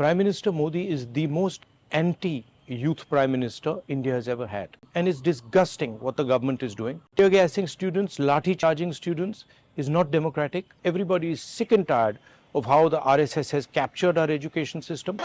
Prime Minister Modi is the most anti-youth Prime Minister India has ever had. And it's disgusting what the government is doing. Tear gassing students, lathi charging students is not democratic. Everybody is sick and tired of how the RSS has captured our education system.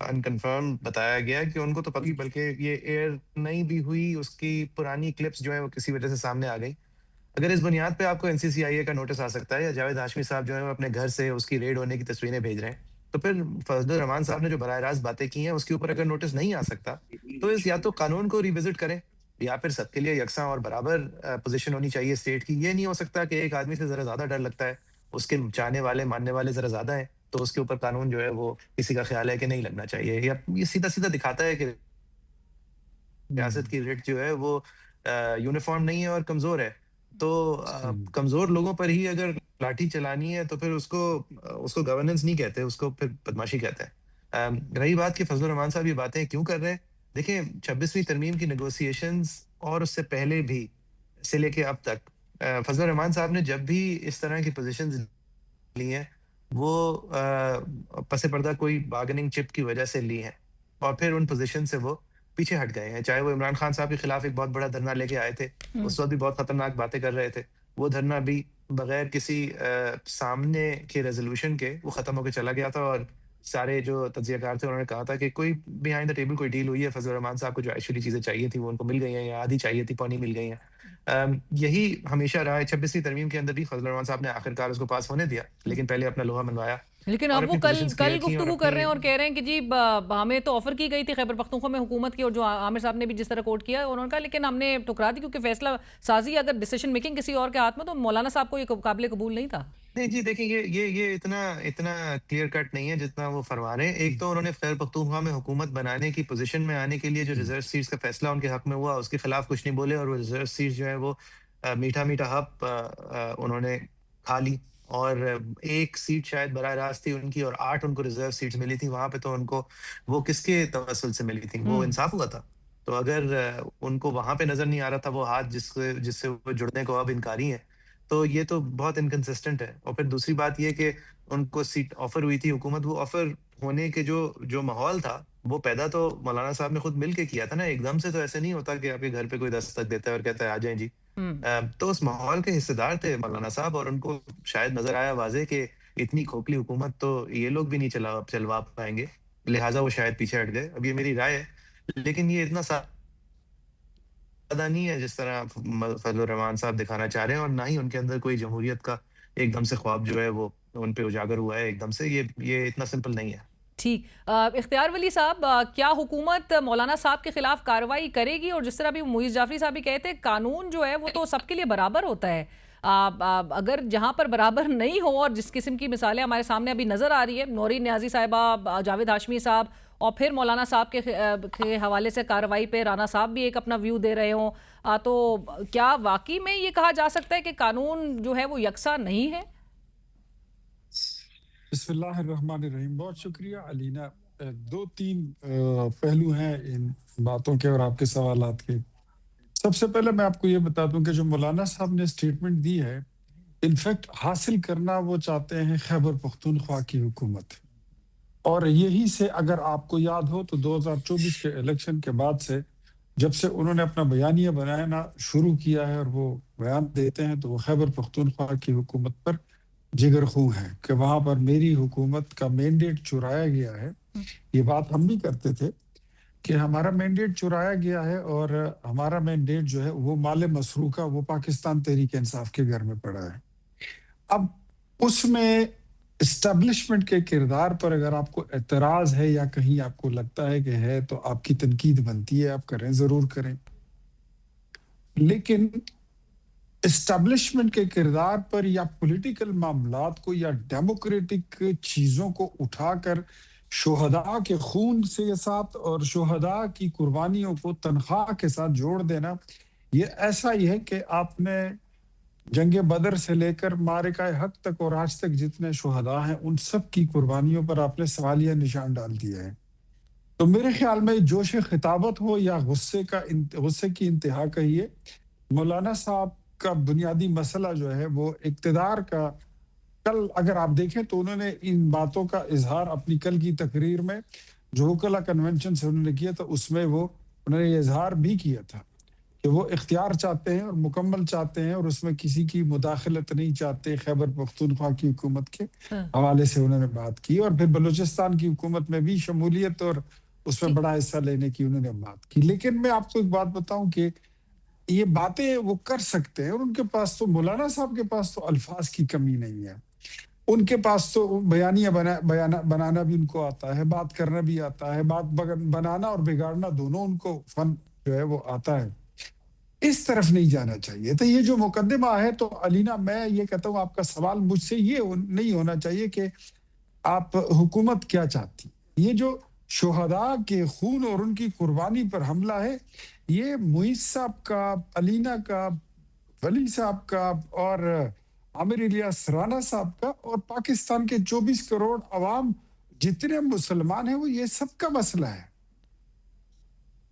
انکنفرم بتایا گیا کہ ان کو تو پتہ، بلکہ یہ year نہیں بھی ہوئی، اس کی پرانی کلپس جو ہیں وہ کسی وجہ سے سامنے آ گئی. اگر اس بنیاد پہ آپ کو NCCIA کا نوٹس آ سکتا ہے، یا جاوید ہاشمی صاحب جو ہیں وہ اپنے گھر سے اس کی ریڈ ہونے کی تصویریں بھیج رہے ہیں، تو پھر فضل الرحمان صاحب نے جو براہ راست باتیں کی ہیں اس کے اوپر اگر نوٹس نہیں آ سکتا، تو اس یا تو قانون کو ریوزٹ کریں، یا پھر سب کے لیے یکساں اور برابر پوزیشن ہونی چاہیے اسٹیٹ کی. یہ نہیں ہو سکتا کہ ایک آدمی سے ذرا زیادہ ڈر لگتا ہے، اس کے چاہنے والے ماننے والے ذرا زیادہ ہیں، تو اس کے اوپر قانون جو ہے وہ کسی کا خیال ہے کہ نہیں لگنا چاہیے. یا یہ سیدھا سیدھا دکھاتا ہے کہ ریاست کی ریٹ جو ہے وہ یونیفارم نہیں ہے اور کمزور ہے. تو کمزور لوگوں پر ہی اگر لاٹھی چلانی ہے تو پھر اس کو گورننس نہیں کہتے، اس کو پھر بدماشی کہتے ہیں. رہی بات کہ فضل الرحمان صاحب یہ باتیں کیوں کر رہے ہیں، دیکھیں 26ویں ترمیم کی نیگوسیشنز اور اس سے پہلے بھی سے لے کے اب تک فضل الرحمان صاحب نے جب بھی اس طرح کی پوزیشنز لی ہیں وہ پس پردہ کوئی بارگننگ چپ کی وجہ سے لی ہیں، اور پھر ان پوزیشن سے وہ پیچھے ہٹ گئے ہیں. چاہے وہ عمران خان صاحب کے خلاف ایک بہت بڑا دھرنا لے کے آئے تھے، اس وقت بھی بہت خطرناک باتیں کر رہے تھے، وہ دھرنا بھی بغیر کسی سامنے کے ریزولوشن کے وہ ختم ہو کے چلا گیا تھا، اور سارے جو تجزیہ کار تھے انہوں نے کہا تھا کہ کوئی بیہائنڈ دا ٹیبل کوئی ڈیل ہوئی ہے، فضل الرحمان صاحب کو جو ایکچولی چیزیں چاہیے تھی وہ ان کو مل گئی ہیں، یا آدھی چاہیے تھی پونی مل گئی ہیں. یہی ہمیشہ رہا ہے. 26ویں ترمیم کے اندر بھی فضل الرحمان صاحب نے آخرکار اس کو پاس ہونے دیا، لیکن پہلے اپنا لوہا منوایا. لیکن اب وہ کل گفتگو کر رہے ہیں اور کہہ رہے ہیں کہ جی ہمیں تو آفر کی گئی تھی خیبر پختونخوا میں حکومت کی، اور جو عامر صاحب نے بھی جس طرح کوٹ کیا انہوں نے کہا لیکن ہم نے ٹکرا دی کیونکہ فیصلہ سازی اگر ڈیسیشن میکنگ کسی اور کے ہاتھ میں، تو مولانا صاحب کو یہ قابل قبول نہیں تھا. نہیں جی، دیکھیں یہ اتنا کلیئر کٹ نہیں ہے جتنا وہ فرما رہے ہیں. ایک تو انہوں نے خیبر پختونخوا میں حکومت بنانے کی پوزیشن میں آنے کے لیے جو ریزرو سیٹس کا فیصلہ ان کے حق میں ہوا اس کے خلاف کچھ نہیں بولے، اور وہ ریزرو سیٹس جو ہے وہ میٹھا حق انہوں نے کھا لی، اور ایک سیٹ شاید براہ راست تھی ان کی، اور 8 ان کو ریزرو سیٹس ملی تھی. وہاں پہ تو ان کو وہ کس کے توسل سے ملی تھی، وہ انصاف ہوا تھا. تو اگر ان کو وہاں پہ نظر نہیں آ رہا تھا وہ ہاتھ جس سے وہ جڑنے کو اب انکاری ہیں، تو یہ تو بہت انکنسسٹنٹ ہے. اور پھر دوسری بات یہ کہ ان کو سیٹ آفر ہوئی تھی حکومت، وہ آفر ہونے کے جو ماحول تھا وہ پیدا تو مولانا صاحب نے خود مل کے کیا تھا نا. ایک دم سے تو ایسے نہیں ہوتا کہ آپ کے گھر پہ کوئی دستک دیتا ہے اور کہتا ہے آ جائیں جی. تو اس ماحول کے حصے دار تھے مولانا صاحب، اور ان کو شاید نظر آیا واضح کہ اتنی کھوکھلی حکومت تو یہ لوگ بھی نہیں چلوا پائیں گے، لہٰذا وہ شاید پیچھے ہٹ گئے. اب یہ میری رائے ہے، لیکن یہ اتنا نہیں ہے جس طرح فضل الرحمان صاحب دکھانا چاہ رہے ہیں، اور نہ ہی ان کے اندر کوئی جمہوریت کا ایک دم سے خواب جو ہے وہ ان پہ اجاگر ہوا ہے ایک دم سے. یہ اتنا سمپل نہیں ہے. ٹھیک. اختیار ولی صاحب، کیا حکومت مولانا صاحب کے خلاف کارروائی کرے گی؟ اور جس طرح بھی معیز جعفری صاحب بھی کہتے ہیں قانون جو ہے وہ تو سب کے لیے برابر ہوتا ہے، اگر جہاں پر برابر نہیں ہو، اور جس قسم کی مثالیں ہمارے سامنے ابھی نظر آ رہی ہے، نورین نیازی صاحبہ، جاوید ہاشمی صاحب، اور پھر مولانا صاحب کے حوالے سے کارروائی پہ رانا صاحب بھی ایک اپنا ویو دے رہے ہوں، تو کیا واقعی میں یہ کہا جا سکتا ہے کہ قانون جو ہے وہ یکساں نہیں ہے؟ بسم اللہ الرحمن الرحیم. بہت شکریہ علینا. 2-3 پہلو ہیں ان باتوں کے اور آپ کے سوالات کے. سب سے پہلے میں آپ کو یہ بتا دوں کہ جو مولانا صاحب نے اسٹیٹمنٹ دی ہے، انفیکٹ حاصل کرنا وہ چاہتے ہیں خیبر پختونخوا کی حکومت، اور یہی سے اگر آپ کو یاد ہو تو 2024 کے الیکشن کے بعد سے جب سے انہوں نے اپنا بیانیہ بنانا شروع کیا ہے اور وہ بیان دیتے ہیں، تو وہ خیبر پختونخوا کی حکومت پر جگر خوں ہے کہ وہاں پر میری حکومت کا مینڈیٹ چرایا گیا ہے. یہ بات ہم بھی کرتے تھے کہ ہمارا مینڈیٹ چرایا گیا ہے، اور ہمارا مینڈیٹ جو ہے وہ مال مسروقہ وہ پاکستان تحریک انصاف کے گھر میں پڑا ہے. اب اس میں اسٹیبلشمنٹ کے کردار پر اگر آپ کو اعتراض ہے یا کہیں آپ کو لگتا ہے کہ ہے، تو آپ کی تنقید بنتی ہے، آپ کریں، ضرور کریں. لیکن اسٹیبلشمنٹ کے کردار پر یا پولیٹیکل معاملات کو یا ڈیموکریٹک چیزوں کو اٹھا کر شہداء کے خون کے ساتھ اور شہداء کی قربانیوں کو تنخواہ کے ساتھ جوڑ دینا، یہ ایسا ہی ہے کہ آپ نے جنگ بدر سے لے کر معرکہ حق تک اور آج تک جتنے شہداء ہیں ان سب کی قربانیوں پر آپ نے سوالیہ نشان ڈال دیا ہے. تو میرے خیال میں جوش خطابت ہو یا غصے کی انتہا کہیے، مولانا صاحب کا بنیادی مسئلہ جو ہے وہ اقتدار کا. کل اگر آپ دیکھیں تو انہوں نے ان باتوں کا اظہار اپنی کل کی تقریر میں جو وکلا کنونشن سے انہوں نے کیا تھا، اس میں وہ انہوں نے یہ اظہار بھی کیا تھا کہ وہ اختیار چاہتے ہیں اور مکمل چاہتے ہیں اور اس میں کسی کی مداخلت نہیں چاہتے. خیبر پختونخوا کی حکومت کے حوالے سے انہوں نے بات کی اور پھر بلوچستان کی حکومت میں بھی شمولیت اور اس میں بڑا حصہ لینے کی انہوں نے بات کی. لیکن میں آپ کو ایک بات بتاؤں کہ یہ باتیں وہ کر سکتے ہیں اور ان کے پاس تو مولانا صاحب کے پاس تو الفاظ کی کمی نہیں ہے. ان کے پاس تو بیانیہ بنانا بھی ان کو آتا ہے, بات کرنا بھی آتا ہے, بات بنانا اور بگاڑنا دونوں ان کو فن جو ہے وہ آتا ہے. اس طرف نہیں جانا چاہیے. تو یہ جو مقدمہ ہے تو علینا میں یہ کہتا ہوں آپ کا سوال مجھ سے یہ نہیں ہونا چاہیے کہ آپ حکومت کیا چاہتی. یہ جو شہداء کے خون اور ان کی قربانی پر حملہ ہے یہ معیز صاحب کا, علینا کا, ولی صاحب کا اور عامر الیاس رانا صاحب کا اور پاکستان کے 24 کروڑ عوام جتنے مسلمان ہیں وہ یہ سب کا مسئلہ ہے.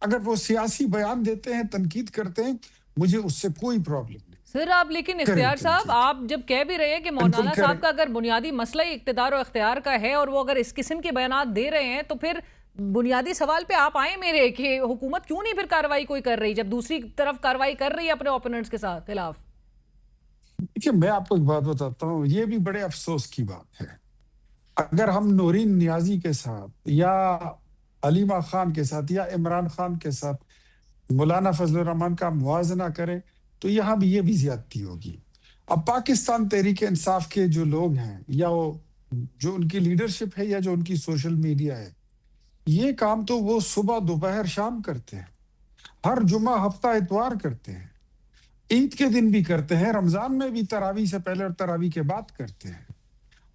اگر وہ سیاسی بیان دیتے ہیں, تنقید کرتے ہیں, مجھے اس سے کوئی پرابلم نہیں. سر آپ لیکن اختیار صاحب آپ جب کہہ بھی رہے ہیں کہ مولانا صاحب کا اگر بنیادی مسئلہ اقتدار و اختیار کا ہے اور وہ اگر اس قسم کے بیانات دے رہے ہیں تو پھر بنیادی سوال پہ آپ آئیں میرے کہ حکومت کیوں نہیں پھر کارروائی کوئی کر رہی جب دوسری طرف کارروائی کر رہی ہے اپنے اوپوننٹس کے ساتھ خلاف. دیکھیے میں آپ کو ایک بات بتاتا ہوں, یہ بھی بڑے افسوس کی بات ہے. اگر ہم نورین نیازی کے ساتھ یا علیمہ خان کے ساتھ یا عمران خان کے ساتھ مولانا فضل الرحمان کا موازنہ کریں تو یہاں بھی یہ بھی زیادتی ہوگی. اب پاکستان تحریک انصاف کے جو لوگ ہیں یا جو ان کی لیڈرشپ ہے یا جو ان کی سوشل میڈیا ہے, یہ کام تو وہ صبح دوپہر شام کرتے ہیں, ہر جمعہ ہفتہ اتوار کرتے ہیں, عید کے دن بھی کرتے ہیں, رمضان میں بھی تراویح سے پہلے اور تراویح کے بعد کرتے ہیں.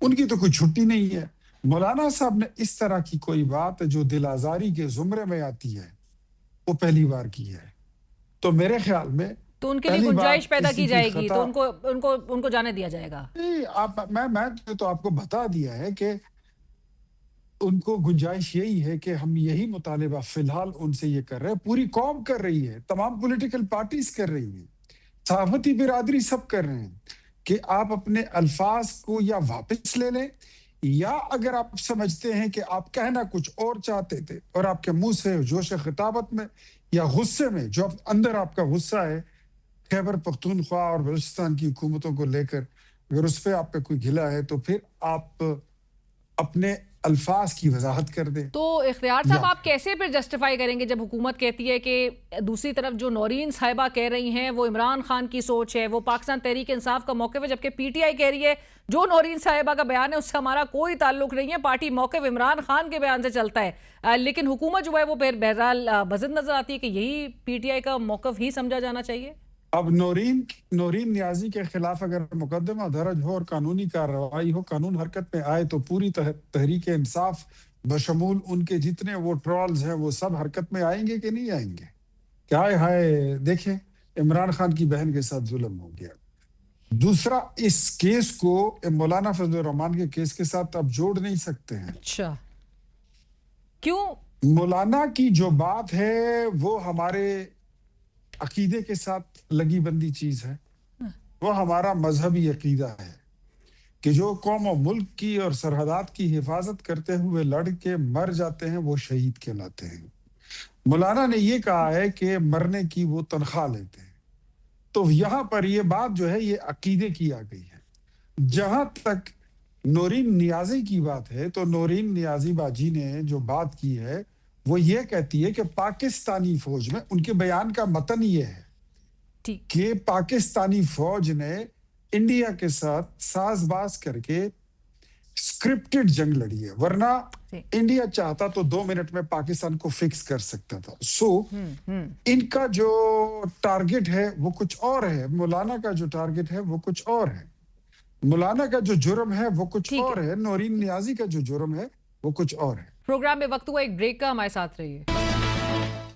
ان کی تو کوئی چھٹی نہیں ہے. مولانا صاحب نے اس طرح کی کوئی بات جو دل آزاری کے زمرے میں آتی ہے وہ پہلی بار کی ہے. تو میرے خیال میں تو ان کے لیے گنجائش پیدا کی جائے گی تو ان کو جانے دیا جائے گا. میں تو آپ کو بتا دیا ہے کہ ان کو گنجائش یہی ہے کہ ہم یہی مطالبہ فی الحال ان سے یہ کر رہے ہیں. پوری قوم کر رہی ہے, تمام پولیٹیکل پارٹیز کر رہی ہیں, صحافتی برادری سب کر رہے ہیں کہ آپ اپنے الفاظ کو یا واپس لے لیں یا اگر آپ سمجھتے ہیں کہ آپ کہنا کچھ اور چاہتے تھے اور آپ کے منہ سے جوش خطابت میں یا غصے میں جو اندر آپ کا غصہ ہے خیبر پختونخوا اور بلوچستان کی حکومتوں کو لے کر اگر اس پہ آپ کا کوئی گلہ ہے تو پھر آپ اپنے الفاظ کی وضاحت کر دیں. تو اختیار صاحب آپ کیسے پھر جسٹیفائی کریں گے جب حکومت کہتی ہے کہ دوسری طرف جو نورین صاحبہ کہہ رہی ہیں وہ عمران خان کی سوچ ہے, وہ پاکستان تحریک انصاف کا موقف ہے, جبکہ پی ٹی آئی کہہ رہی ہے جو نورین صاحبہ کا بیان ہے اس سے ہمارا کوئی تعلق نہیں ہے, پارٹی موقف عمران خان کے بیان سے چلتا ہے. لیکن حکومت جو ہے وہ پھر بہرحال بضد نظر آتی ہے کہ یہی پی ٹی آئی کا موقف ہی سمجھا جانا چاہیے. اب نورین نیازی کے خلاف اگر مقدمہ درج ہو اور قانونی کارروائی ہو, قانون حرکت میں آئے تو پوری تحریک انصاف بشمول ان کے جتنے وہ ٹرولز ہیں وہ سب حرکت میں آئیں گے کہ نہیں آئیں گے. کیا ہائے دیکھیں عمران خان کی بہن کے ساتھ ظلم ہو گیا. دوسرا اس کیس کو مولانا فضل الرحمان کے کیس کے ساتھ اب جوڑ نہیں سکتے ہیں. اچھا کیوں؟ مولانا کی جو بات ہے وہ ہمارے عقیدے کے ساتھ لگی بندی چیز ہے, وہ ہمارا مذہبی عقیدہ ہے کہ جو قوم و ملک کی اور سرحدات کی حفاظت کرتے ہوئے لڑ کے مر جاتے ہیں وہ شہید کہلاتے ہیں. مولانا نے یہ کہا ہے کہ مرنے کی وہ تنخواہ لیتے ہیں. تو یہاں پر یہ بات جو ہے یہ عقیدے کی آ گئی ہے. جہاں تک نورین نیازی کی بات ہے تو نورین نیازی باجی نے جو بات کی ہے وہ یہ کہتی ہے کہ پاکستانی فوج میں ان کے بیان کا متن یہ ہے کہ پاکستانی فوج نے انڈیا کے ساتھ ساز باز کر کے سکرپٹڈ جنگ لڑی ہے, ورنہ انڈیا چاہتا تو 2 منٹ میں پاکستان کو فکس کر سکتا تھا. ان کا جو ٹارگٹ ہے وہ کچھ اور ہے, مولانا کا جو ٹارگٹ ہے وہ کچھ اور ہے, مولانا کا جو جرم ہے وہ کچھ اور ہے, نورین نیازی کا جو جرم ہے وہ کچھ اور ہے. پروگرام میں وقت ہوا ایک بریک کا, ہمارے ساتھ رہیے.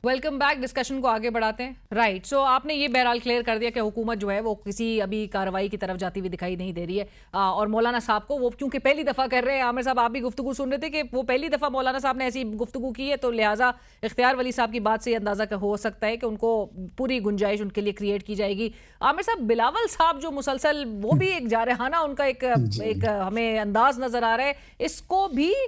Welcome back. ڈسکشن کو آگے بڑھاتے ہیں. رائٹ, سو آپ نے یہ بہرحال کلیئر کر دیا کہ حکومت جو ہے وہ کسی ابھی کارروائی کی طرف جاتی ہوئی دکھائی نہیں دے رہی ہے, اور مولانا صاحب کو وہ کیونکہ پہلی دفعہ کر رہے ہیں. عامر صاحب آپ بھی گفتگو سن رہے تھے کہ وہ پہلی دفعہ مولانا صاحب نے ایسی گفتگو کی ہے, تو لہٰذا اختیار ولی صاحب کی بات سے یہ اندازہ ہو سکتا ہے کہ ان کو پوری گنجائش ان کے لیے کریٹ کی جائے گی. عامر صاحب بلاول صاحب جو مسلسل وہ بھی ایک جارحانہ ان کا ایک ہمیں انداز نظر آ رہا ہے, اس کو بھی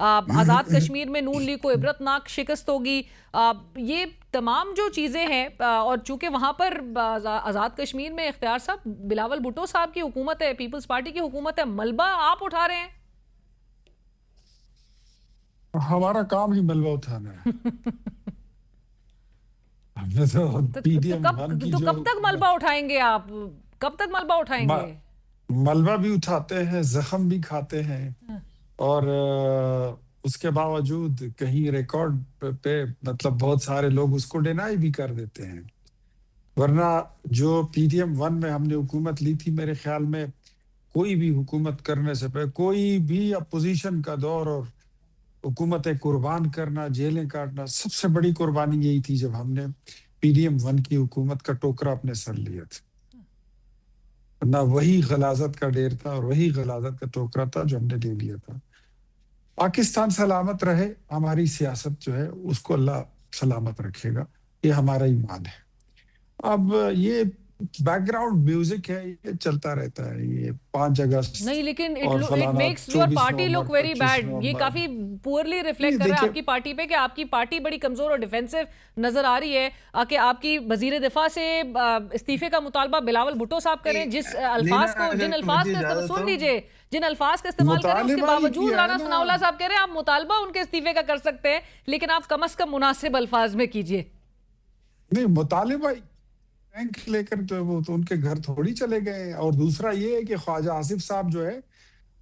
آزاد کشمیر میں نون لیگ کو عبرتناک شکست ہوگی. یہ تمام جو چیزیں ہیں اور چونکہ وہاں پر آزاد کشمیر میں اختیار صاحب بلاول بھٹو صاحب کی حکومت ہے, پیپلز پارٹی کی حکومت ہے, ملبہ آپ اٹھا رہے ہیں. ہمارا کام ہی ملبہ اٹھانا ہے. تو کب تک ملبہ اٹھائیں گے آپ؟ کب تک ملبہ اٹھائیں گے؟ ملبہ بھی اٹھاتے ہیں, زخم بھی کھاتے ہیں, اور اس کے باوجود کہیں ریکارڈ پہ مطلب بہت سارے لوگ اس کو ڈینائی بھی کر دیتے ہیں. ورنہ جو PDM-1 میں ہم نے حکومت لی تھی, میرے خیال میں کوئی بھی حکومت کرنے سے پہلے کوئی بھی اپوزیشن کا دور اور حکومتیں قربان کرنا, جیلیں کاٹنا, سب سے بڑی قربانی یہی تھی جب ہم نے PDM-1 کی حکومت کا ٹوکرا اپنے سر لیا تھا. نہ وہی غلاظت کا ڈیر تھا اور وہی غلاظت کا ٹوکرا تھا جو ہم نے لے لیا تھا. پاکستان سلامت رہے, ہماری سیاست جو ہے اس کو اللہ سلامت رکھے گا, یہ ہمارا ایمان ہے. اب یہ بیک گراؤنڈ میوزک ہے, یہ چلتا رہتا ہے, یہ 5 اگست نہیں, لیکن it makes your party look very bad. یہ کافی پورلی ریفلیکٹ کر رہا ہے آپ کی پارٹی پہ کہ آپ کی پارٹی بڑی کمزور اور ڈیفینسو نظر آ رہی ہے, کہ آپ کی وزیر دفاع سے استعفے کا مطالبہ بلاول بھٹو صاحب کریں, جن الفاظ کا سن لیجئے, جن الفاظ کا استعمال کریں اس کے باوجود رانا ثناء اللہ صاحب کہہ رہے ہیں آپ مطالبہ ان کے استعفے کا کر سکتے ہیں, لیکن آپ کم از کم مناسب الفاظ میں کیجئے. نہیں, مطالبہ بینک لے کر تو وہ تو ان کے گھر تھوڑی چلے گئے. اور دوسرا یہ ہے کہ خواجہ آصف صاحب جو ہے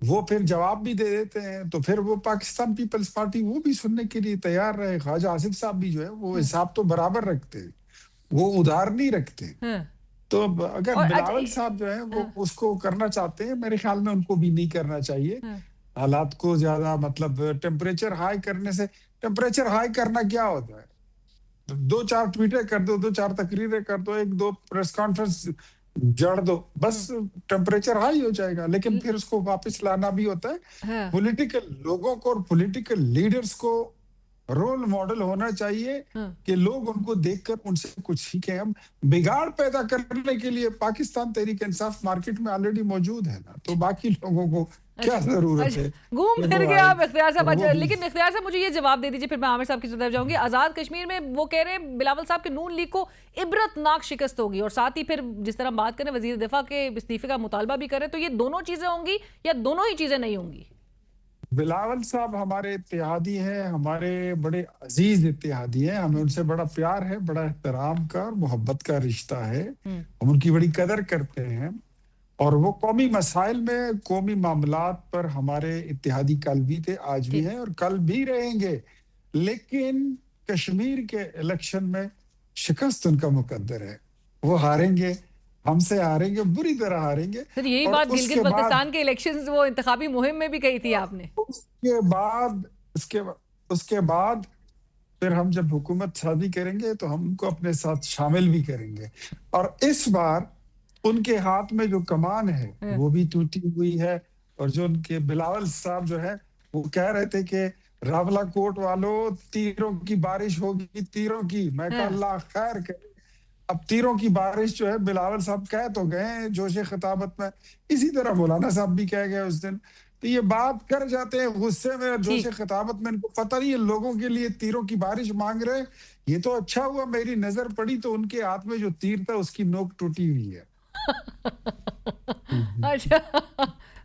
وہ پھر جواب بھی دے دیتے ہیں, تو پھر وہ پاکستان پیپلز پارٹی وہ بھی سننے کے لیے تیار رہے. خواجہ آصف صاحب بھی جو ہے وہ حساب تو برابر رکھتے, وہ ادھار نہیں رکھتے. تو اگر بلاول صاحب جو ہے وہ اس کو کرنا چاہتے ہیں, میرے خیال میں ان کو بھی نہیں کرنا چاہیے. حالات کو زیادہ مطلب ٹیمپریچر ہائی کرنے سے, ٹیمپریچر ہائی کرنا کیا ہوتا ہے؟ 2-4 ٹویٹیں کر دو, 2-4 تقریریں کر دو, 1-2 پریس کانفرنس جڑ دو, بس ٹیمپریچر ہائی ہو جائے گا. لیکن پھر اس کو واپس لانا بھی ہوتا ہے. پولیٹیکل لوگوں کو اور پولیٹیکل لیڈرز کو رول ماڈل ہونا چاہیے کہ لوگ ان کو دیکھ کر ان سے کچھ سیکھیں. ہم بگاڑ پیدا کرنے کے لیے پاکستان تحریک انصاف مارکیٹ میں آلریڈی موجود ہے نا, تو باقی لوگوں کو کیا ضرورت ہے؟ گھوم پھر کے آپ اختیار صاحب. لیکن اختیار صاحب مجھے یہ جواب دے دیجیے, پھر میں عامر صاحب کی طرف جاؤں گی. آزاد کشمیر میں وہ کہہ رہے ہیں بلاول صاحب کہ نون لیگ کو عبرتناک شکست ہوگی, اور ساتھ ہی پھر جس طرح بات کریں وزیر دفاع کے استعفے کا مطالبہ بھی کریں, تو یہ دونوں چیزیں ہوں گی یا دونوں ہی چیزیں نہیں ہوں گی؟ بلاول صاحب ہمارے اتحادی ہیں, ہمارے بڑے عزیز اتحادی ہیں, ہمیں ان سے بڑا پیار ہے, بڑا احترام کا اور محبت کا رشتہ ہے, ہم ان کی بڑی قدر کرتے ہیں. اور وہ قومی مسائل میں, قومی معاملات پر ہمارے اتحادی کل بھی تھے, آج بھی ہیں اور کل بھی رہیں گے. لیکن کشمیر کے الیکشن میں شکست ان کا مقدر ہے, وہ ہاریں گے, ہم سے ہاریں گے, بری طرح ہاریں گے. سر یہی بات گلگت بلتستان کے الیکشنز وہ انتخابی مہم میں بھی کہی تھی آپ نے. اس کے بعد پھر ہم جب حکومت سازی کریں گے تو ہم ان کو اپنے ساتھ شامل بھی کریں گے. اور اس بار ان کے ہاتھ میں جو کمان ہے وہ بھی ٹوٹی ہوئی ہے. اور جو ان کے بلاول صاحب جو ہے وہ کہہ رہے تھے کہ راولہ کوٹ والوں تیروں کی بارش ہوگی, تیروں کی. میں کہا اللہ خیر کرے. اب تیروں کی بارش جو ہے بلاول صاحب کہہ تو گئے جوش خطابت میں, اسی طرح مولانا صاحب بھی کہہ گئے اس دن. تو یہ بات کر جاتے ہیں غصے میں, جوش خطابت میں, ان کو پتہ نہیں ہے لوگوں کے لیے تیروں کی بارش مانگ رہے. یہ تو اچھا ہوا میری نظر پڑی تو ان کے ہاتھ میں جو تیر تھا اس کی نوک ٹوٹی ہوئی ہے. اچھا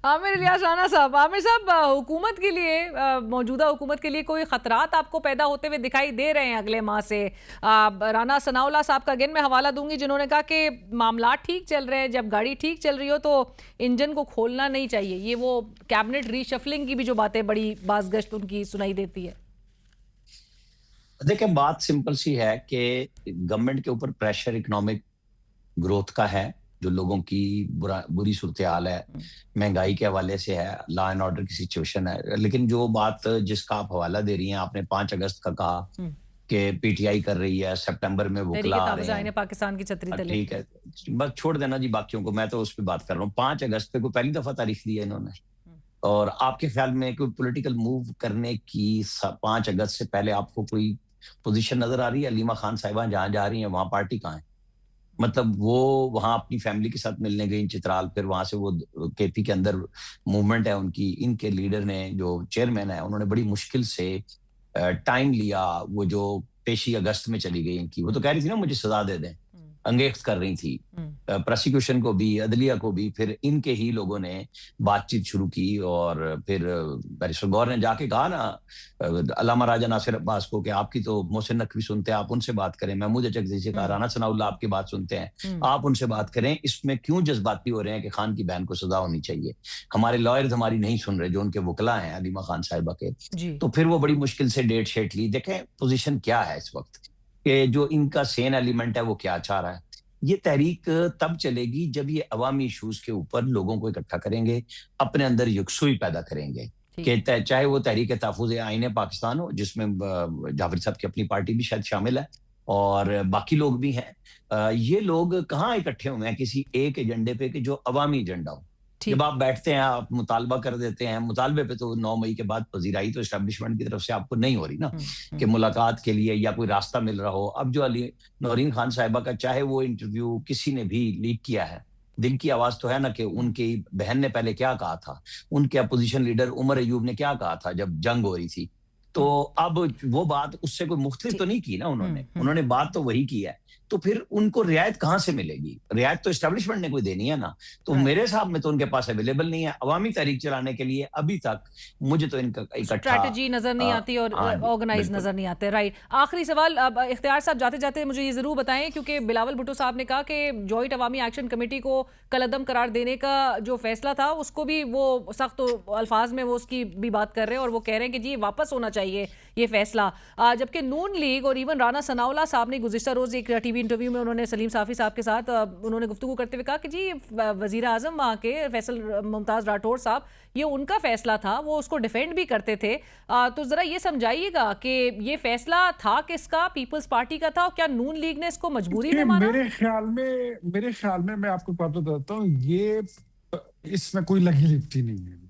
عامر الیاس رانا صاحب, عامر صاحب حکومت کے لیے, موجودہ حکومت کے لیے کوئی خطرات آپ کو پیدا ہوتے ہوئے دکھائی دے رہے ہیں اگلے ماہ سے؟ رانا ثناء اللہ صاحب کا اگین میں حوالہ دوں گی, جنہوں نے کہا کہ معاملات ٹھیک چل رہے ہیں, جب گاڑی ٹھیک چل رہی ہو تو انجن کو کھولنا نہیں چاہیے. یہ وہ کیبنٹ ری شفلنگ کی بھی جو باتیں بڑی باز گشت ان کی سنائی دیتی ہے. دیکھیں بات سمپل سی ہے کہ گورنمنٹ کے اوپر پریشر اکنامک گروتھ کا ہے, جو لوگوں کی بری صورتحال ہے, مہنگائی کے حوالے سے ہے, لا اینڈ آرڈر کی سچویشن ہے. لیکن جو بات جس کا آپ حوالہ دے رہی ہیں, آپ نے 5 اگست کا کہا کہ PTI کر رہی ہے, سپٹمبر میں وکلا آ رہے ہیں, پاکستان کی چھتری تلے. ٹھیک ہے, بس چھوڑ دینا جی باقیوں کو, میں تو اس پہ بات کر رہا ہوں. 5 اگست پہ کوئی پہلی دفعہ تاریخ دی ہے انہوں نے, اور آپ کے خیال میں کوئی پولیٹیکل موو کرنے کی 5 اگست سے پہلے آپ کو کوئی پوزیشن نظر آ رہی ہے؟ علیمہ خان صاحبہ جہاں جا رہی ہیں وہاں پارٹی کہاں ہے؟ مطلب وہ وہاں اپنی فیملی کے ساتھ ملنے گئی چترال، پھر وہاں سے وہ کے پی کے اندر موومنٹ ہے ان کی، ان کے لیڈر نے جو چیئرمین ہے انہوں نے بڑی مشکل سے ٹائم لیا، وہ جو پیشی اگست میں چلی گئی ان کی، وہ تو کہہ رہی تھی نا مجھے سزا دے دیں، انگیخت کر رہی تھی پروسیکیوشن کو بھی، عدلیہ کو بھی، پھر ان کے ہی لوگوں نے بات چیت شروع کی، اور پھر بیرسٹر گور نے جا کے کہا نا علامہ راجہ ناصر عباس کو کہ آپ کی تو محسن نقوی سنتے ہیں، آپ ان سے بات کریں، محمود اچکزئی سے کہا رانا ثناء اللہ آپ کی بات سنتے ہیں، آپ ان سے بات کریں، اس میں کیوں جذباتی ہو رہے ہیں کہ خان کی بہن کو سزا ہونی چاہیے، ہمارے لائرز ہماری نہیں سن رہے جو ان کے وکلا ہیں علیمہ خان صاحبہ کے، تو پھر وہ بڑی مشکل سے ڈیٹ شیٹ لی۔ دیکھیں پوزیشن کیا ہے اس وقت، کہ جو ان کا سین ایلیمنٹ ہے وہ کیا چاہ رہا ہے۔ یہ تحریک تب چلے گی جب یہ عوامی ایشوز کے اوپر لوگوں کو اکٹھا کریں گے، اپنے اندر یکسوئی پیدا کریں گے، کہ چاہے وہ تحریک تحفظ آئین پاکستان ہو جس میں جعفر صاحب کی اپنی پارٹی بھی شاید شامل ہے اور باقی لوگ بھی ہیں، یہ لوگ کہاں اکٹھے ہوئے ہیں کسی ایک ایجنڈے پہ کہ جو عوامی ایجنڈا ہو۔ جب آپ بیٹھتے ہیں آپ مطالبہ کر دیتے ہیں، مطالبے پہ تو 9 مئی کے بعد پذیرائی تو اسٹیبلشمنٹ کی طرف سے آپ کو نہیں ہو رہی نا کہ ملاقات کے لیے یا کوئی راستہ مل رہا ہو۔ اب جو علی نورین خان صاحبہ کا چاہے وہ انٹرویو کسی نے بھی لیک کیا ہے، دل کی آواز تو ہے نا کہ ان کی بہن نے پہلے کیا کہا تھا، ان کے اپوزیشن لیڈر عمر ایوب نے کیا کہا تھا جب جنگ ہو رہی تھی، تو اب وہ بات اس سے کوئی مختلف تو نہیں کی نا، انہوں نے بات تو وہی کی ہے، تو پھر ان کو رعایت کہاں سے ملے گی؟ رعایت تو اسٹیبلشمنٹ نے کوئی دینی ہے نا، تو میرے حساب میں تو ان کے پاس اویلیبل نہیں ہے عوامی تحریک چلانے کے لیے ابھی تک، مجھے تو ان کا اسٹریٹجی نظر نہیں آتی اور آرگنائز نظر نہیں آتے۔ رائٹ، آخری سوال اب اختیار صاحب جاتے جاتے مجھے یہ ضرور بتائیں، کیونکہ بلاول بھٹو صاحب نے کہا کہ جوائنٹ عوامی ایکشن کمیٹی کو کالعدم قرار دینے کا جو فیصلہ تھا اس کو بھی وہ سخت الفاظ میں وہ اس کی بھی بات کر رہے ہیں، اور وہ کہہ رہے ہیں کہ جی واپس ہونا چاہیے یہ فیصلہ، جبکہ نون لیگ اور ایون رانا ثناء اللہ صاحب نے گزشتہ روز ایک ٹی وی انٹرویو میں انہوں نے سلیم صافی صاحب کے ساتھ انہوں نے گفتگو کرتے ہوئے کہا کہ جی وزیر اعظم وہاں کے فیصل ممتاز راٹھور صاحب یہ ان کا فیصلہ تھا، وہ اس کو ڈیفینڈ بھی کرتے تھے، تو ذرا یہ سمجھائیے گا کہ یہ فیصلہ تھا کس کا، پیپلز پارٹی کا تھا، اور کیا نون لیگ نے اس کو مجبوری میں مانا؟ میرے خیال میں میں آپ کو بات بتاتا ہوں، یہ اس میں کوئی لگی لپٹی نہیں ہے۔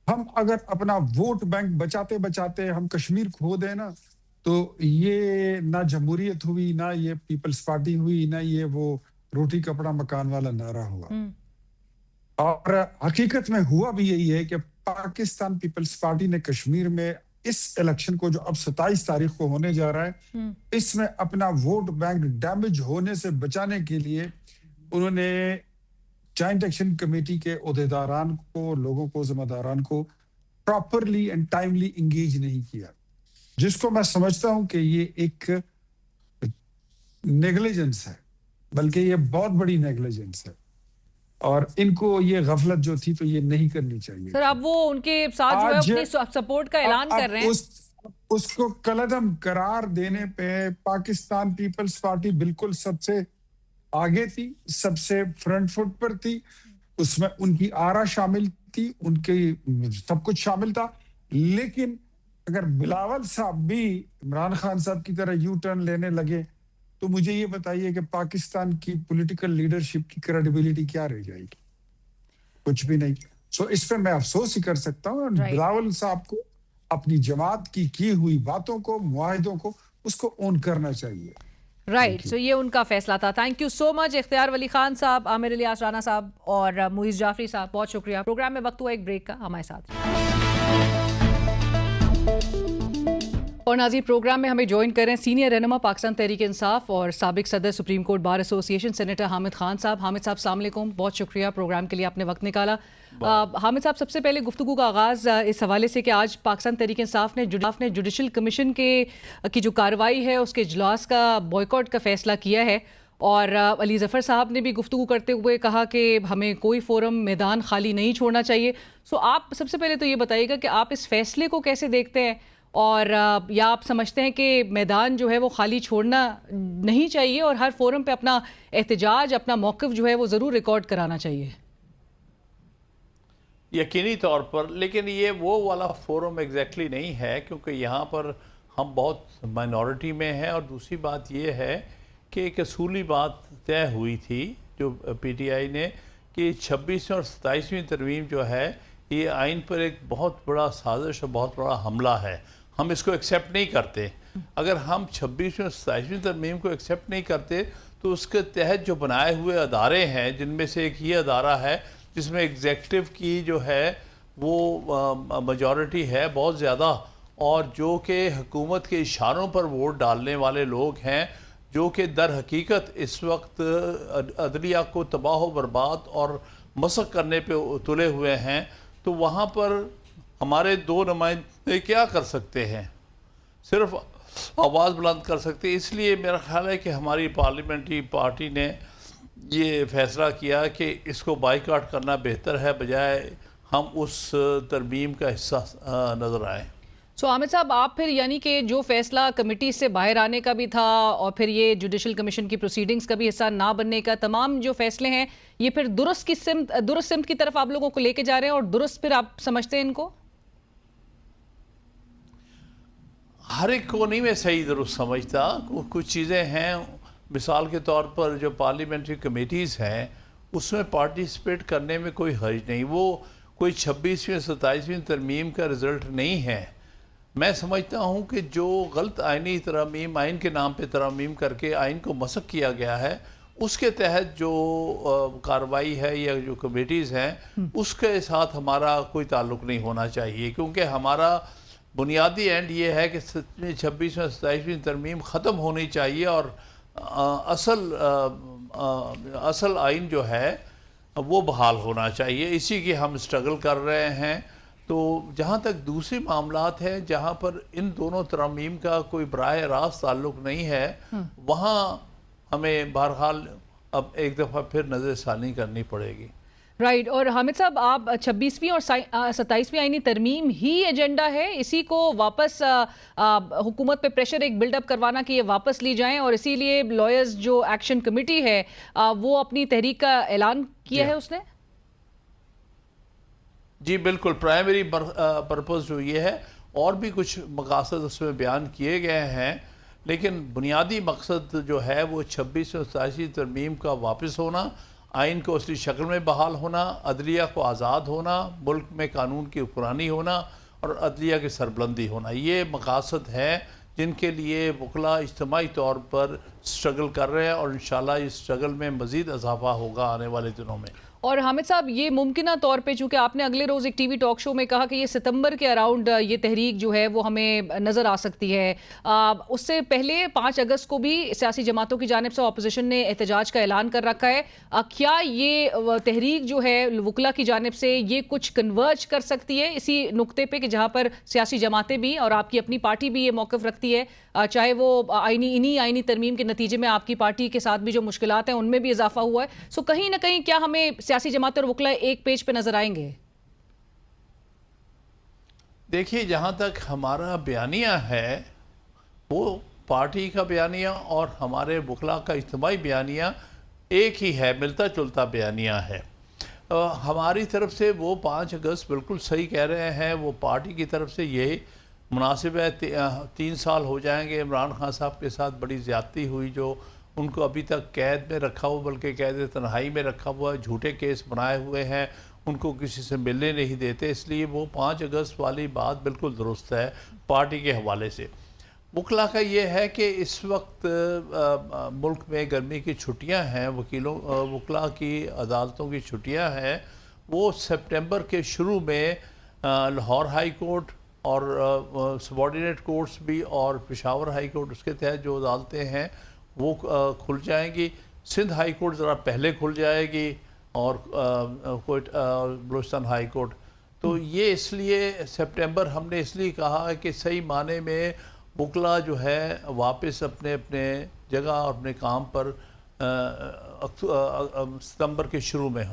ہم اگر اپنا ووٹ بینک بچاتے بچاتے ہم کشمیر کھو دیں نا، تو یہ نہ جمہوریت ہوئی، نہ یہ پیپلز پارٹی ہوئی، نہ یہ وہ روٹی کپڑا مکان والا نعرہ ہوا۔ اور حقیقت میں ہوا بھی یہی ہے کہ پاکستان پیپلز پارٹی نے کشمیر میں اس الیکشن کو جو اب 27 تاریخ کو ہونے جا رہا ہے، اس میں اپنا ووٹ بینک ڈیمیج ہونے سے بچانے کے لیے انہوں نے جوائنٹ ایکشن کمیٹی کے عہدیداران کو، لوگوں کو، ذمہ داران کو پراپرلی اینڈ ٹائملی انگیج نہیں کیا، جس کو میں سمجھتا ہوں کہ یہ ایک نیگلیجنس ہے، بلکہ یہ بہت بڑی نیگلیجنس ہے، اور ان کو یہ غفلت جو تھی تو یہ نہیں کرنی چاہیے۔ سر اب وہ ان کے ساتھ جو ہے اپنی سپورٹ کا اعلان کر رہے ہیں، اس کو کالعدم قرار دینے پہ پاکستان پیپلز پارٹی بالکل سب سے آگے تھی، سب سے فرنٹ فٹ پر تھی، اس میں ان کی آرا شامل تھی، ان کی سب کچھ شامل تھا، لیکن اگر بلاول صاحب بھی عمران خان صاحب کی طرح یو ٹرن لینے لگے تو مجھے یہ بتائیے کہ پاکستان کی پولیٹیکل لیڈرشپ کی کریڈیبلٹی کیا رہ جائے گی؟ کچھ بھی نہیں۔ سو اس پہ میں افسوس ہی کر سکتا ہوں، بلاول صاحب کو اپنی جماعت کی ہوئی باتوں کو، معاہدوں کو، اس کو اون کرنا چاہیے۔ رائٹ، سو یہ ان کا فیصلہ تھا۔ تھینک یو سو مچ اختیار ولی خان صاحب، عامر الیاس رانا صاحب اور معیز جعفری صاحب، بہت شکریہ۔ پروگرام میں وقت ہوا ایک بریک کا، ہمارے ساتھ اور ناظرین پروگرام میں ہمیں جوائن کریں سینئر رہنما پاکستان تحریک انصاف اور سابق صدر سپریم کورٹ بار ایسوسی ایشن سینیٹر حامد خان صاحب۔ حامد صاحب السلام علیکم، بہت شکریہ پروگرام کے لیے آپ نے وقت نکالا۔ حامد صاحب سب سے پہلے گفتگو کا آغاز اس حوالے سے کہ آج پاکستان تحریک انصاف نے جوڈیشل کمیشن کی جو کارروائی ہے اس کے اجلاس کا بائیکاٹ کا فیصلہ کیا ہے، اور علی ظفر صاحب نے بھی گفتگو کرتے ہوئے کہا کہ ہمیں کوئی فورم میدان خالی نہیں چھوڑنا چاہیے۔ سو آپ سب سے پہلے تو یہ بتائیے گا کہ آپ اس فیصلے کو کیسے دیکھتے ہیں، اور یا آپ سمجھتے ہیں کہ میدان جو ہے وہ خالی چھوڑنا نہیں چاہیے اور ہر فورم پہ اپنا احتجاج، اپنا موقف جو ہے وہ ضرور ریکارڈ کرانا چاہیے؟ یقینی طور پر، لیکن یہ وہ والا فورم ایگزیکٹلی نہیں ہے، کیونکہ یہاں پر ہم بہت مائنورٹی میں ہیں، اور دوسری بات یہ ہے کہ ایک اصولی بات طے ہوئی تھی جو پی ٹی آئی نے کہ 26ویں اور 27ویں ترمیم جو ہے یہ آئین پر ایک بہت بڑا سازش اور بہت بڑا حملہ ہے، ہم اس کو ایکسیپٹ نہیں کرتے۔ اگر ہم 26ویں اور 27ویں ترمیم کو ایکسیپٹ نہیں کرتے تو اس کے تحت جو بنائے ہوئے ادارے ہیں، جن میں سے ایک یہ ادارہ ہے جس میں ایگزیکٹو کی جو ہے وہ میجورٹی ہے بہت زیادہ، اور جو کہ حکومت کے اشاروں پر ووٹ ڈالنے والے لوگ ہیں، جو کہ در حقیقت اس وقت عدلیہ کو تباہ و برباد اور مسخ کرنے پہ تلے ہوئے ہیں، تو وہاں پر ہمارے 2 نمائندے کیا کر سکتے ہیں؟ صرف آواز بلند کر سکتے. اس لیے میرا خیال ہے کہ ہماری پارلیمنٹری پارٹی نے یہ فیصلہ کیا کہ اس کو بائیکاٹ کرنا بہتر ہے، بجائے ہم اس ترمیم کا حصہ نظر آئیں. عامر صاحب، آپ پھر یعنی کہ جو فیصلہ کمیٹی سے باہر آنے کا بھی تھا اور پھر یہ جوڈیشل کمیشن کی پروسیڈنگز کا بھی حصہ نہ بننے کا، تمام جو فیصلے ہیں یہ پھر درست سمت کی طرف آپ لوگوں کو لے کے جا رہے ہیں، اور درست پھر آپ سمجھتے ہیں ان کو؟ ہر ایک کو نہیں میں صحیح درست سمجھتا. کچھ چیزیں ہیں، مثال کے طور پر جو پارلیمنٹری کمیٹیز ہیں اس میں پارٹیسپیٹ کرنے میں کوئی حرج نہیں. وہ کوئی 26ویں 27ویں ترمیم کا رزلٹ نہیں ہے. میں سمجھتا ہوں کہ جو غلط آئینی ترامیم، آئین کے نام پہ ترامیم کر کے آئین کو مسخ کیا گیا ہے، اس کے تحت جو کارروائی ہے یا جو کمیٹیز ہیں اس کے ساتھ ہمارا کوئی تعلق نہیں ہونا چاہیے، کیونکہ ہمارا بنیادی اینڈ یہ ہے کہ 26ویں 27ویں ترمیم ختم ہونی چاہیے، اور اصل آئین جو ہے وہ بحال ہونا چاہیے. اسی کی ہم اسٹرگل کر رہے ہیں. تو جہاں تک دوسری معاملات ہیں جہاں پر ان دونوں ترامیم کا کوئی براہ راست تعلق نہیں ہے، وہاں ہمیں بہرحال اب ایک دفعہ پھر نظر ثانی کرنی پڑے گی. رائٹ. اور حامد صاحب، آپ 26ویں اور 27ویں آئینی ترمیم ہی ایجنڈا ہے، اسی کو واپس حکومت پہ پریشر ایک بلڈ اپ کروانا کہ یہ واپس لی جائیں، اور اسی لیے لائرز جو ایکشن کمیٹی ہے وہ اپنی تحریک کا اعلان کیا ہے اس نے؟ جی بالکل. پرائمری پرپز جو یہ ہے، اور بھی کچھ مقاصد اس میں بیان کیے گئے ہیں، لیکن بنیادی مقصد جو ہے وہ 26 اور 27 ترمیم کا واپس ہونا، آئین کو اصلی شکل میں بحال ہونا، عدلیہ کو آزاد ہونا، ملک میں قانون کی حکمرانی ہونا اور عدلیہ کی سربلندی ہونا. یہ مقاصد ہیں جن کے لیے وکلاء اجتماعی طور پر اسٹرگل کر رہے ہیں، اور انشاءاللہ اس اسٹرگل میں مزید اضافہ ہوگا آنے والے دنوں میں. اور حامد صاحب، یہ ممکنہ طور پہ، چونکہ آپ نے اگلے روز ایک ٹی وی ٹاک شو میں کہا کہ یہ ستمبر کے اراؤنڈ یہ تحریک جو ہے وہ ہمیں نظر آ سکتی ہے، اس سے پہلے 5 اگست کو بھی سیاسی جماعتوں کی جانب سے اپوزیشن نے احتجاج کا اعلان کر رکھا ہے. کیا یہ تحریک جو ہے وکلاء کی جانب سے یہ کچھ کنورج کر سکتی ہے اسی نقطے پہ کہ جہاں پر سیاسی جماعتیں بھی اور آپ کی اپنی پارٹی بھی یہ موقف رکھتی ہے، چاہے وہ انہی آئینی ترمیم کے نتیجے میں آپ کی پارٹی کے ساتھ بھی جو مشکلات ہیں ان میں بھی اضافہ ہوا ہے، سو کہیں نہ کہیں کیا ہمیں سیاسی جماعتیں اور وکلاء ایک پیج پہ نظر آئیں گے؟ دیکھیے، جہاں تک ہمارا بیانیہ ہے وہ پارٹی کا بیانیہ اور ہمارے وکلاء کا اجتماعی بیانیہ ایک ہی ہے، ملتا جلتا بیانیہ ہے. ہماری طرف سے وہ 5 اگست بالکل صحیح کہہ رہے ہیں، وہ پارٹی کی طرف سے یہ مناسب ہے. 3 سال ہو جائیں گے عمران خان صاحب کے ساتھ بڑی زیادتی ہوئی، جو ان کو ابھی تک قید میں رکھا ہوا، بلکہ قید تنہائی میں رکھا ہوا، جھوٹے کیس بنائے ہوئے ہیں، ان کو کسی سے ملنے نہیں دیتے. اس لیے وہ 5 اگست والی بات بالکل درست ہے پارٹی کے حوالے سے. وکلاء کا یہ ہے کہ اس وقت ملک میں گرمی کی چھٹیاں ہیں، وکلاء کی عدالتوں کی چھٹیاں ہیں. وہ سپٹمبر کے شروع میں لاہور ہائی کورٹ اور سبارڈینیٹ کورٹس بھی اور پشاور ہائی کورٹ اس کے تحت جو عدالتیں ہیں وہ کھل جائیں گی. سندھ ہائی کورٹ ذرا پہلے کھل جائے گی، اور بلوچستان ہائی کورٹ. تو یہ اس لیے سپٹمبر ہم نے اس لیے کہا ہے کہ صحیح معنی میں وکلاء جو ہے واپس اپنے جگہ اور اپنے کام پر ستمبر کے شروع میں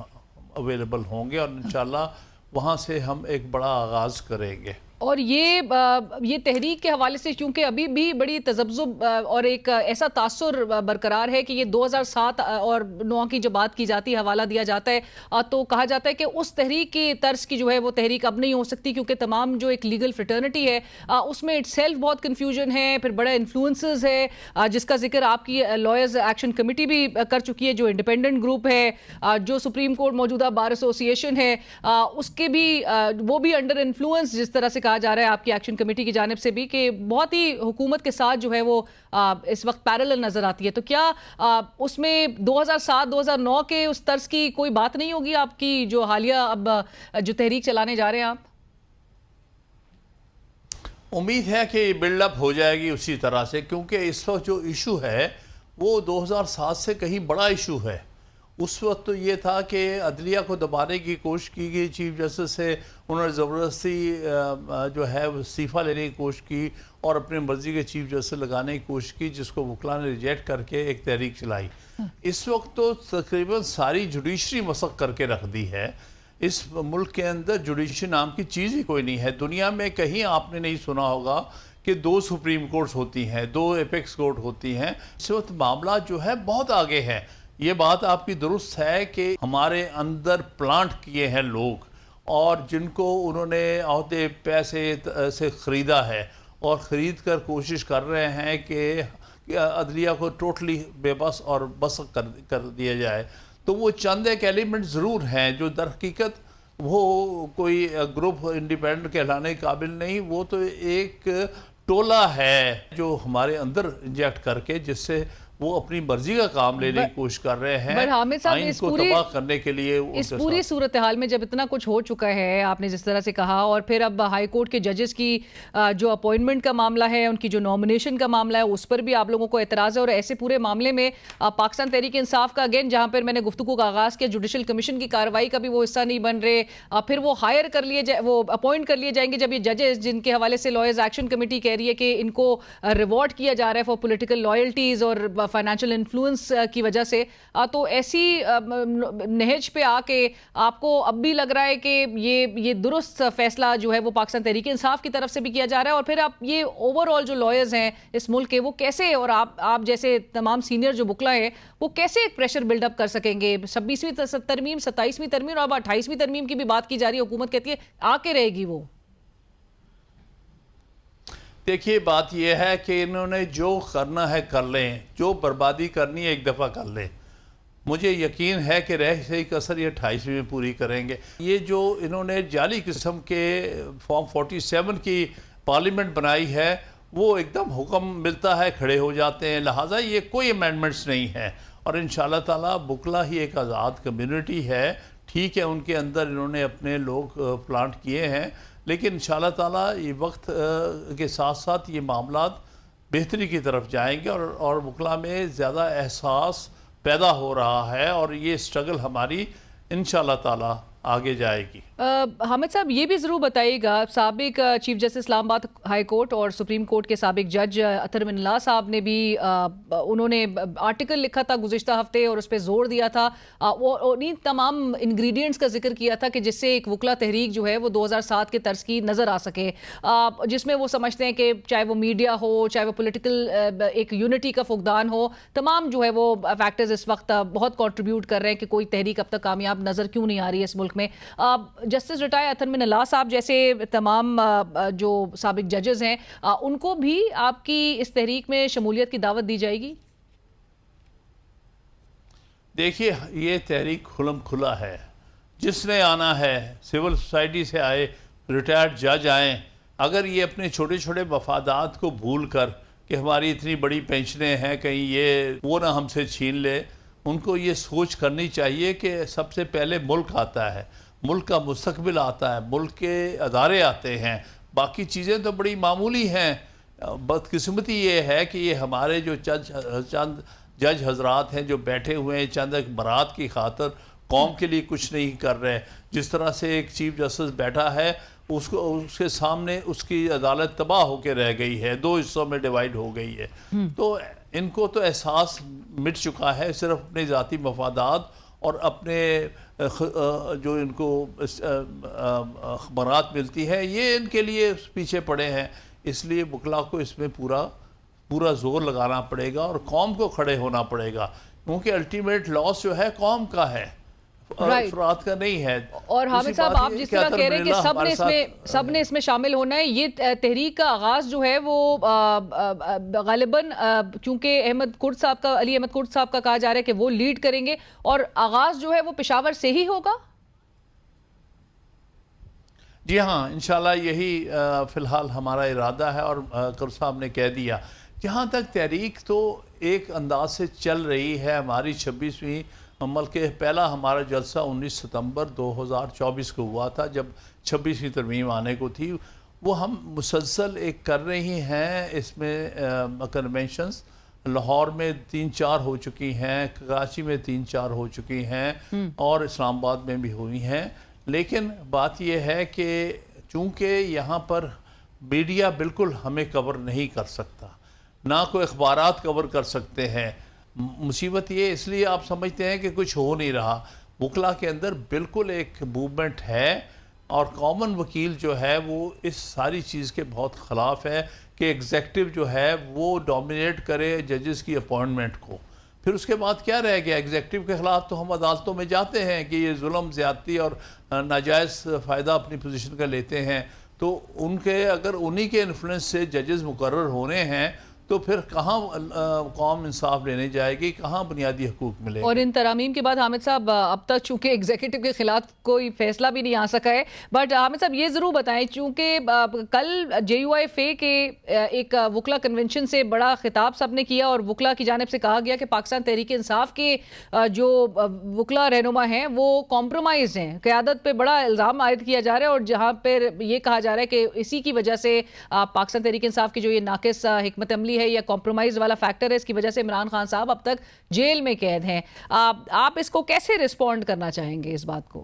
اویلیبل ہوں گے، اور انشاءاللہ وہاں سے ہم ایک بڑا آغاز کریں گے. اور یہ تحریک کے حوالے سے چونکہ ابھی بھی بڑی تذبذب اور ایک ایسا تاثر برقرار ہے کہ یہ 2007 اور 9 کی جب بات کی جاتی ہے، حوالہ دیا جاتا ہے تو کہا جاتا ہے کہ اس تحریک کی طرز کی جو ہے وہ تحریک اب نہیں ہو سکتی، کیونکہ تمام جو ایک لیگل فریٹرنٹی ہے اس میں اٹ سیلف بہت کنفیوژن ہے، پھر بڑا انفلوئنسز ہے جس کا ذکر آپ کی لائرز ایکشن کمیٹی بھی کر چکی ہے، جو انڈیپینڈنٹ گروپ ہے، جو سپریم کورٹ موجودہ بار ایسوسی ایشن ہے، اس کے بھی وہ بھی انڈر انفلوئنس جس طرح سے کہا جا رہا ہے آپ کی ایکشن کمیٹی کی جانب سے بھی کہ بہت ہی حکومت کے ساتھ جو ہے وہ اس وقت پیرالل نظر آتی ہے، تو کیا اس میں 2007-2009 کے اس طرز کی کوئی بات نہیں ہوگی آپ کی جو حالیہ اب جو تحریک چلانے جا رہے ہیں آپ؟ امید ہے کہ یہ بلڈ اپ ہو جائے گی اسی طرح سے، کیونکہ اس وقت جو ایشو ہے وہ 2007 سے کہیں بڑا ایشو ہے۔ اس وقت تو یہ تھا کہ عدلیہ کو دبانے کی کوشش کی گئی، چیف جسٹس سے انہوں نے زبردستی جو ہے وہ استعفیٰ لینے کی کوشش کی اور اپنے مرضی کے چیف جسٹس لگانے کی کوشش کی، جس کو وکلاء نے ریجیکٹ کر کے ایک تحریک چلائی۔ اس وقت تو تقریباً ساری جوڈیشری مسخ کر کے رکھ دی ہے۔ اس ملک کے اندر جوڈیشری نام کی چیز ہی کوئی نہیں ہے۔ دنیا میں کہیں آپ نے نہیں سنا ہوگا کہ 2 سپریم کورٹس ہوتی ہیں، 2 ایپیکس کورٹ ہوتی ہیں۔ اس وقت معاملات جو ہے بہت آگے ہیں۔ یہ بات آپ کی درست ہے کہ ہمارے اندر پلانٹ کیے ہیں لوگ، اور جن کو انہوں نے عہدے پیسے سے خریدا ہے اور خرید کر کوشش کر رہے ہیں کہ عدلیہ کو ٹوٹلی بے بس اور بسق کر دیا جائے۔ تو وہ چند ایک ایلیمنٹ ضرور ہیں جو در حقیقت وہ کوئی گروپ انڈیپینڈنٹ کہلانے قابل نہیں، وہ تو ایک ٹولہ ہے جو ہمارے اندر انجیکٹ کر کے جس سے وہ اپنی مرضی کا کام لینے کی کوشش کر رہے ہیں، آئین کو تباہ کرنے کے لیے۔ اس پوری صورتحال میں جب اتنا کچھ ہو چکا ہے، آپ نے جس طرح سے کہا، اور پھر اب ہائی کورٹ کے ججز کی جو اپوائنٹمنٹ کا معاملہ ہے، ان کی جو نومینیشن کا معاملہ ہے، اس پر بھی آپ لوگوں کو اعتراض ہے، اور ایسے پورے معاملے میں پاکستان تحریک انصاف کا اگین جہاں پر میں نے گفتگو کا آغاز کیا، جوڈیشل کمیشن کی کارروائی کا بھی وہ حصہ نہیں بن رہے، پھر وہ ہائر کر لیے وہ اپوائنٹ کر لیے جائیں گے جب یہ ججز جن کے حوالے سے لائرز ایکشن کمیٹی کہہ رہی ہے کہ ان کو ریوارڈ کیا جا رہا ہے فار پولیٹیکل لائلٹیز اور فائنینشیل انفلوئنس کی وجہ سے، تو ایسی نہج پہ آ کے آپ کو اب بھی لگ رہا ہے کہ یہ درست فیصلہ جو ہے وہ پاکستان تحریک انصاف کی طرف سے بھی کیا جا رہا ہے، اور پھر آپ یہ اوور آل جو لائرز ہیں اس ملک کے وہ کیسے، اور آپ جیسے تمام سینئر جو وکلاء ہیں وہ کیسے ایک پریشر بلڈ اپ کر سکیں گے؟ 26ویں ترمیم، 27ویں ترمیم اور اب 28ویں ترمیم کی بھی بات کی جا رہی ہے، حکومت کہتی ہے آ کے رہے گی وہ۔ دیکھیے بات یہ ہے کہ انہوں نے جو کرنا ہے کر لیں، جو بربادی کرنی ہے ایک دفعہ کر لیں۔ مجھے یقین ہے کہ رہ صحیح کسر یہ 28ویں میں پوری کریں گے۔ یہ جو انہوں نے جعلی قسم کے فارم 47 کی پارلیمنٹ بنائی ہے، وہ ایک دم حکم ملتا ہے کھڑے ہو جاتے ہیں، لہٰذا یہ کوئی امینڈمنٹس نہیں ہے، اور انشاءاللہ تعالیٰ بکلا ہی ایک آزاد کمیونٹی ہے۔ ٹھیک ہے ان کے اندر انہوں نے اپنے لوگ پلانٹ کیے ہیں، لیکن انشاءاللہ تعالیٰ یہ وقت کے ساتھ ساتھ یہ معاملات بہتری کی طرف جائیں گے، اور وکلاء میں زیادہ احساس پیدا ہو رہا ہے، اور یہ سٹرگل ہماری انشاءاللہ تعالیٰ آگے جائے گی۔ حامد صاحب یہ بھی ضرور بتائیے گا، سابق چیف جسٹس اسلام آباد ہائی کورٹ اور سپریم کورٹ کے سابق جج اطہر من اللہ صاحب نے بھی انہوں نے آرٹیکل لکھا تھا گزشتہ ہفتے اور اس پہ زور دیا تھا، وہ انہیں تمام انگریڈینٹس کا ذکر کیا تھا کہ جس سے ایک وکلا تحریک جو ہے وہ 2007 کے طرز کی نظر آ سکے، جس میں وہ سمجھتے ہیں کہ چاہے وہ میڈیا ہو، چاہے وہ پولیٹیکل ایک یونٹی کا فقدان ہو، تمام جو ہے وہ فیکٹرز اس وقت بہت کنٹریبیوٹ کر رہے ہیں کہ کوئی تحریک اب تک کامیاب نظر کیوں نہیں آ رہی ہے اس ملک میں۔ جسٹس ریٹائر اطہر من اللہ صاحب جیسے تمام جو سابق ججز ہیں ان کو بھی آپ کی اس تحریک میں شمولیت کی دعوت دی جائے گی؟ دیکھیے یہ تحریک کھلم کھلا ہے، جس نے آنا ہے سول سوسائٹی سے آئے، ریٹائرڈ جج آئیں، اگر یہ اپنے چھوٹے چھوٹے مفادات کو بھول کر کہ ہماری اتنی بڑی پینشنیں ہیں کہیں یہ وہ نہ ہم سے چھین لے، ان کو یہ سوچ کرنی چاہیے کہ سب سے پہلے ملک آتا ہے، ملک کا مستقبل آتا ہے، ملک کے ادارے آتے ہیں، باقی چیزیں تو بڑی معمولی ہیں۔ بدقسمتی یہ ہے کہ یہ ہمارے جو چند جج حضرات ہیں جو بیٹھے ہوئے ہیں چند ایک برات کی خاطر قوم کے لیے کچھ نہیں کر رہے۔ جس طرح سے ایک چیف جسٹس بیٹھا ہے اس کے سامنے اس کی عدالت تباہ ہو کے رہ گئی ہے، 2 حصوں میں ڈیوائیڈ ہو گئی ہے۔ تو ان کو تو احساس مٹ چکا ہے، صرف اپنے ذاتی مفادات اور اپنے جو ان کو اخبارات ملتی ہے یہ ان کے لیے پیچھے پڑے ہیں، اس لیے وکلاء کو اس میں پورا زور لگانا پڑے گا اور قوم کو کھڑے ہونا پڑے گا، کیونکہ الٹیمیٹ لاس جو ہے قوم کا ہے، افراد کا نہیں ہے۔ اور حامد صاحب آپ جس طرح کہہ رہے ہیں کہ سب نے اس میں شامل ہونا ہے، یہ تحریک کا آغاز جو ہے وہ غالباً چونکہ علی احمد کرد صاحب کا کہا جا رہا ہے کہ وہ لیڈ کریں گے، اور آغاز جو ہے وہ پشاور سے ہی ہوگا؟ جی ہاں، انشاءاللہ یہی فی الحال ہمارا ارادہ ہے، اور کر صاحب نے کہہ دیا جہاں تک تحریک تو ایک انداز سے چل رہی ہے. ہماری 26ویں عمل کے پہلا ہمارا جلسہ 19 ستمبر 2024 کو ہوا تھا، جب 26ویں ترمیم آنے کو تھی. وہ ہم مسلسل ایک کر رہی ہیں. اس میں کنونشنز لاہور میں 3-4 ہو چکی ہیں، کراچی میں 3-4 ہو چکی ہیں، اور اسلام آباد میں بھی ہوئی ہیں. لیکن بات یہ ہے کہ چونکہ یہاں پر میڈیا بالکل ہمیں کور نہیں کر سکتا، نہ کوئی اخبارات کور کر سکتے ہیں. مصیبت یہ اس لیے آپ سمجھتے ہیں کہ کچھ ہو نہیں رہا. وکلا کے اندر بالکل ایک موومنٹ ہے، اور کامن وکیل جو ہے وہ اس ساری چیز کے بہت خلاف ہے کہ ایگزیکٹو جو ہے وہ ڈومینیٹ کرے ججز کی اپوائنٹمنٹ کو. پھر اس کے بعد کیا رہ گیا؟ ایگزیکٹو کے خلاف تو ہم عدالتوں میں جاتے ہیں کہ یہ ظلم، زیادتی اور ناجائز فائدہ اپنی پوزیشن کا لیتے ہیں. تو ان کے اگر انہی کے انفلوئنس سے ججز مقرر ہونے ہیں تو پھر کہاں قوم انصاف لینے جائے گی، کہاں بنیادی حقوق ملے گا؟ اور ان ترامیم کے بعد حامد صاحب اب تک چونکہ ایگزیکٹو کے خلاف کوئی فیصلہ بھی نہیں آ سکا ہے، بٹ حامد صاحب یہ ضرور بتائیں، چونکہ کل JUIFA کے ایک وکلا کنونشن سے بڑا خطاب سب نے کیا، اور وکلا کی جانب سے کہا گیا کہ پاکستان تحریک انصاف کے جو وکلا رہنما ہیں وہ کمپرومائز ہیں، قیادت پہ بڑا الزام عائد کیا جا رہا ہے، اور جہاں پہ یہ کہا جا رہا ہے کہ اسی کی وجہ سے پاکستان تحریک انصاف کی جو یہ ناقص حکمت عملی ہے یا کمپرومائز والا فیکٹر ہے، اس کی وجہ سے عمران خان صاحب اب تک جیل میں قید ہیں. آپ اس کو کیسے رسپونڈ کرنا چاہیں گے اس بات کو؟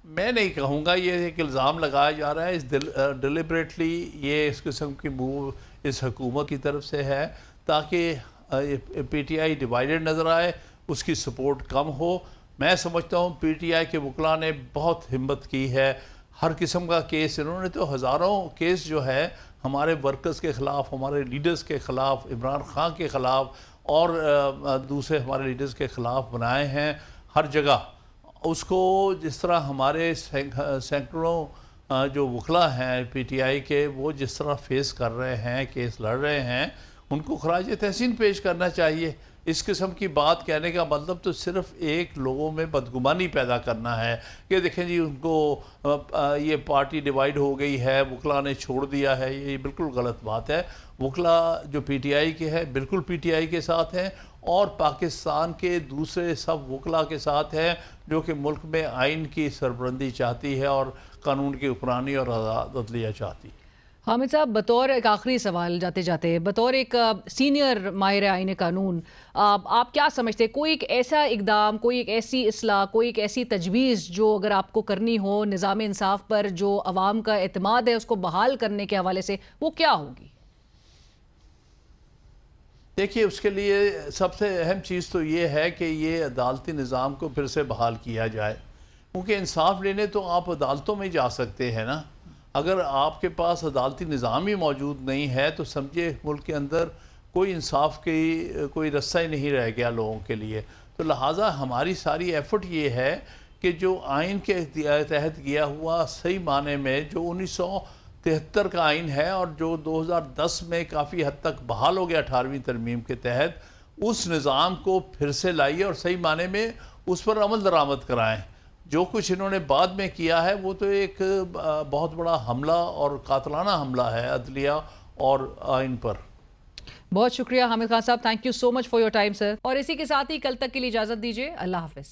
میں نہیں کہوں گا، یہ ایک الزام لگایا جا رہا ہے ڈیلیبریٹلی. یہ اس قسم کی موو اس حکومت کی طرف سے ہے تاکہ PTI ڈیوائیڈڈ نظر آئے، اس کی سپورٹ کم ہو. میں سمجھتا ہوں PTI کے وکلا نے بہت ہمت کی ہے. ہر قسم کا کیس انہوں نے تو ہزاروں کیس جو ہے ہمارے ورکرز کے خلاف، ہمارے لیڈرز کے خلاف، عمران خان کے خلاف اور دوسرے ہمارے لیڈرز کے خلاف بنائے ہیں ہر جگہ. اس کو جس طرح ہمارے سینکڑوں جو وکلا ہیں PTI کے، وہ جس طرح فیس کر رہے ہیں، کیس لڑ رہے ہیں، ان کو خراج تحسین پیش کرنا چاہیے. اس قسم کی بات کہنے کا مطلب تو صرف ایک لوگوں میں بدگمانی پیدا کرنا ہے کہ دیکھیں جی ان کو یہ پارٹی ڈیوائیڈ ہو گئی ہے، وکلا نے چھوڑ دیا ہے. یہ بالکل غلط بات ہے. وکلا جو PTI کے ہے بالکل PTI کے ساتھ ہیں، اور پاکستان کے دوسرے سب وکلا کے ساتھ ہے جو کہ ملک میں آئین کی سربلندی چاہتی ہے اور قانون کی حکمرانی اور عدلیہ چاہتی ہے. حامد صاحب، بطور ایک آخری سوال جاتے جاتے، بطور ایک سینئر ماہر آئین قانون، آپ کیا سمجھتے ہیں کوئی ایک ایسا اقدام، کوئی ایک ایسی اصلاح، کوئی ایک ایسی تجویز جو اگر آپ کو کرنی ہو نظام انصاف پر، جو عوام کا اعتماد ہے اس کو بحال کرنے کے حوالے سے، وہ کیا ہوگی؟ دیکھیے، اس کے لیے سب سے اہم چیز تو یہ ہے کہ یہ عدالتی نظام کو پھر سے بحال کیا جائے، کیونکہ انصاف لینے تو آپ عدالتوں میں جا سکتے ہیں نا. اگر آپ کے پاس عدالتی نظام ہی موجود نہیں ہے تو سمجھے ملک کے اندر کوئی انصاف کی کوئی رستہ ہی نہیں رہ گیا لوگوں کے لیے. تو لہٰذا ہماری ساری ایفرٹ یہ ہے کہ جو آئین کے تحت کیا ہوا صحیح معنی میں جو 1973 کا آئین ہے اور جو 2010 میں کافی حد تک بحال ہو گیا 18ویں ترمیم کے تحت، اس نظام کو پھر سے لائیے اور صحیح معنی میں اس پر عمل درآمد کرائیں. جو کچھ انہوں نے بعد میں کیا ہے وہ تو ایک بہت بڑا حملہ اور قاتلانہ حملہ ہے عدلیہ اور آئین پر. بہت شکریہ حامد خان صاحب، thank you so much for your time sir. اور اسی کے ساتھ ہی کل تک کے لیے اجازت دیجیے. اللہ حافظ.